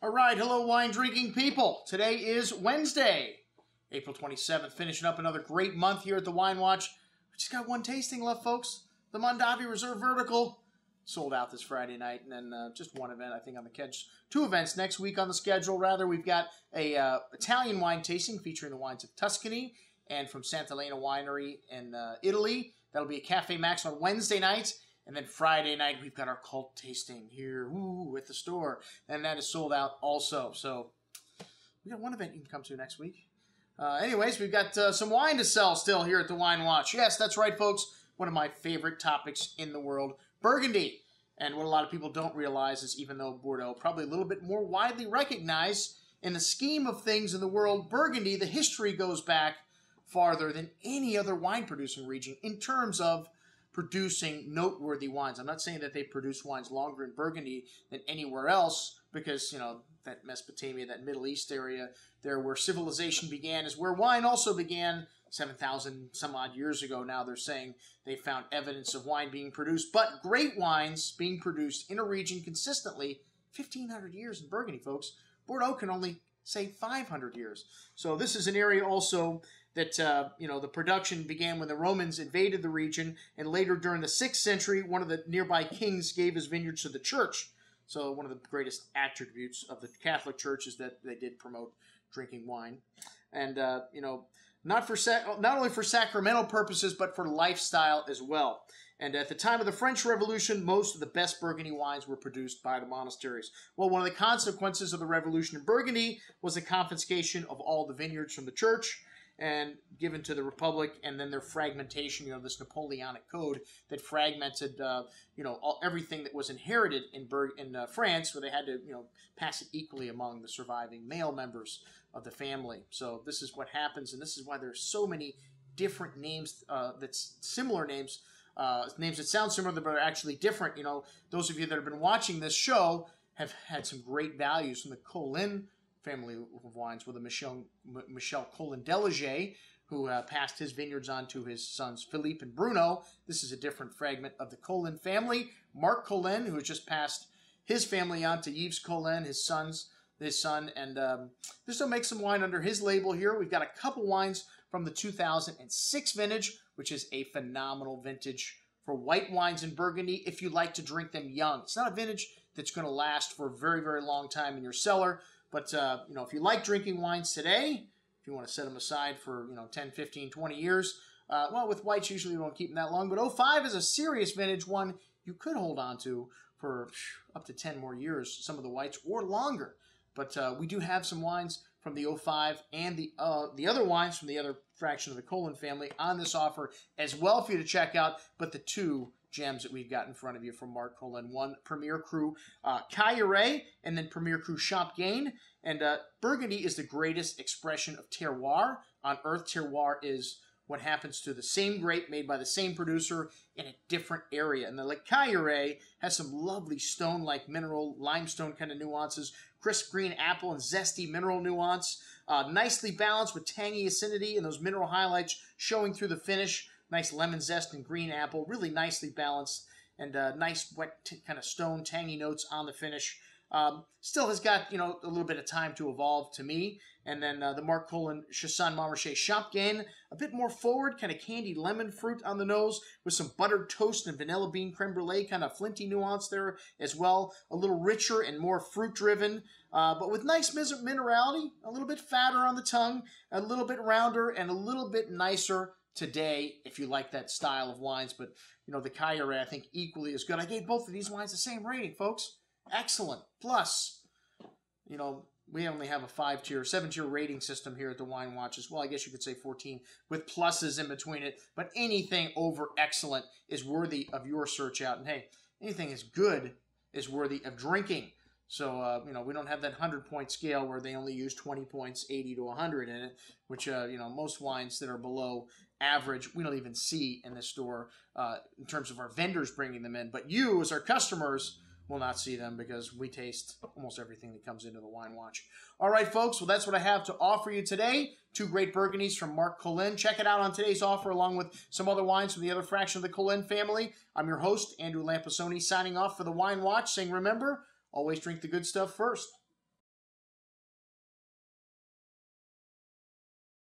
All right, hello wine drinking people. Today is Wednesday, April 27th, finishing up another great month here at the Wine Watch. We just got one tasting left, folks. The Mondavi Reserve Vertical sold out this Friday night, and then just one event, I think, on the catch. Two events next week on the schedule, rather. We've got a Italian wine tasting featuring the wines of Tuscany and from Sant'Elena Winery in Italy. That'll be at Cafe Max on Wednesday night. And then Friday night, we've got our cult tasting here at the store. And that is sold out also. So we got one event you can come to next week. Anyways, we've got some wine to sell still here at the Wine Watch. Yes, that's right, folks. One of my favorite topics in the world, Burgundy. And what a lot of people don't realize is even though Bordeaux probably a little bit more widely recognized in the scheme of things in the world, Burgundy, the history goes back farther than any other wine producing region in terms of producing noteworthy wines. I'm not saying that they produce wines longer in Burgundy than anywhere else because, you know, that Mesopotamia, that Middle East area there where civilization began is where wine also began 7,000 some odd years ago. Now they're saying they found evidence of wine being produced, but great wines being produced in a region consistently 1,500 years in Burgundy, folks. Bordeaux can only say 500 years. So this is an area also that, the production began when the Romans invaded the region, and later during the 6th century, one of the nearby kings gave his vineyards to the church. So one of the greatest attributes of the Catholic Church is that they did promote drinking wine. And, not only for sacramental purposes, but for lifestyle as well. And at the time of the French Revolution, most of the best Burgundy wines were produced by the monasteries. Well, one of the consequences of the revolution in Burgundy was the confiscation of all the vineyards from the church and given to the Republic, and then their fragmentation, this Napoleonic code that fragmented, everything that was inherited in France, where they had to, pass it equally among the surviving male members of the family. So this is what happens, and this is why there's so many different names that's similar names, names that sound similar but are actually different. Those of you that have been watching this show have had some great values from the Colin family of wines with a Michel Colin Delager, who passed his vineyards on to his sons Philippe and Bruno. This is a different fragment of the Colin family. Marc Colin, who has just passed his family on to Yves Colin, his son, and this will make some wine under his label here. We've got a couple wines from the 2006 vintage, which is a phenomenal vintage for white wines in Burgundy if you like to drink them young. It's not a vintage that's going to last for a very, very long time in your cellar. But, if you like drinking wines today, if you want to set them aside for, 10, 15, 20 years, with whites, usually you don't keep them that long. But 05 is a serious vintage one you could hold on to for up to 10 more years, some of the whites, or longer. But we do have some wines from the 05 and the other wines from the other fraction of the Colin family on this offer as well for you to check out. But the two gems that we've got in front of you from Marc Colin, one Premier Cru Cailloux, and then Premier Cru Champagne. And Burgundy is the greatest expression of terroir on earth. Terroir is what happens to the same grape made by the same producer in a different area. And the Cailloux has some lovely stone-like mineral, limestone kind of nuances, crisp green apple and zesty mineral nuance, nicely balanced with tangy acidity and those mineral highlights showing through the finish. Nice lemon zest and green apple, really nicely balanced, and nice wet kind of stone tangy notes on the finish. Still has got, a little bit of time to evolve to me. And then the Marc Colin Chassagne Montrachet Champagne, a bit more forward, kind of candied lemon fruit on the nose with some buttered toast and vanilla bean creme brulee, kind of flinty nuance there as well. A little richer and more fruit-driven, but with nice minerality, a little bit fatter on the tongue, a little bit rounder, and a little bit nicer today, if you like that style of wines. But, the Cailloux, I think, equally as good. I gave both of these wines the same rating, folks. Excellent. Plus, we only have a 7-tier rating system here at the Wine Watch as well. I guess you could say 14 with pluses in between it. But anything over excellent is worthy of your search out. And hey, anything as good is worthy of drinking. So, we don't have that 100-point scale where they only use 20 points, 80 to 100 in it, which, most wines that are below average, we don't even see in the store in terms of our vendors bringing them in. But you, as our customers, will not see them because we taste almost everything that comes into the Wine Watch. All right, folks, well, that's what I have to offer you today. Two great Burgundies from Marc Colin. Check it out on today's offer along with some other wines from the other fraction of the Colin family. I'm your host, Andrew Lampasoni, signing off for the Wine Watch, saying remember, always drink the good stuff first.